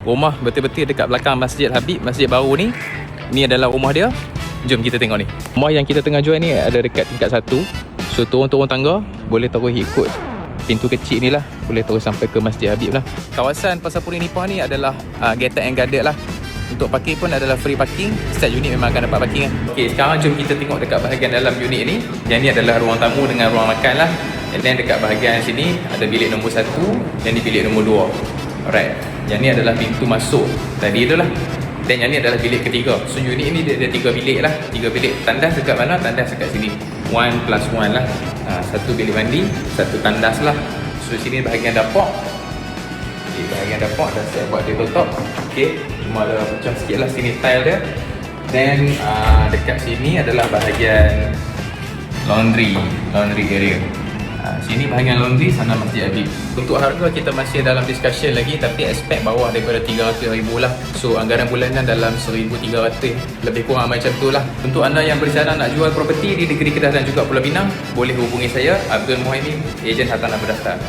Rumah betul-betul dekat belakang Masjid Habib, masjid baru ni. Ni adalah rumah dia. Jom kita tengok ni. Rumah yang kita tengah jual ni ada dekat tingkat 1. So turun-turun tangga, boleh terus ikut pintu kecil ni lah, boleh terus sampai ke Masjid Habib lah. Kawasan Pasar Puri Nipah ni adalah gated and guarded lah. Untuk parking pun adalah free parking. Setiap unit memang akan dapat parking lah. Okay, sekarang jom kita tengok dekat bahagian dalam unit ni. Yang ni adalah ruang tamu dengan ruang makan lah. And then dekat bahagian sini ada bilik nombor 1, dan ni bilik nombor 2. Alright, yang ni adalah pintu masuk tadi tu lah. Dan yang ni adalah bilik ketiga. So unit ni dia ada 3 bilik lah. 3 bilik. Tandas dekat mana? Tandas dekat sini. 1+1 lah. Satu bilik mandi, satu tandas lah. So sini bahagian dapur. Okay, bahagian dapur dah siap buat tabletop. Okay, cuma ada macam sikit lah sini tile dia. Dan dekat sini adalah bahagian laundry area. Sini bahagian laundry, sana Masjid Habib. Untuk harga kita masih dalam discussion lagi, tapi expect bawah daripada 300,000 lah. So anggaran bulanan dalam 1,300, lebih kurang macam tu lah. Untuk anda yang berencana nak jual properti di negeri Kedah dan juga Pulau Pinang, boleh hubungi saya, Abdul Muhaimin, ejen hartanah berdaftar.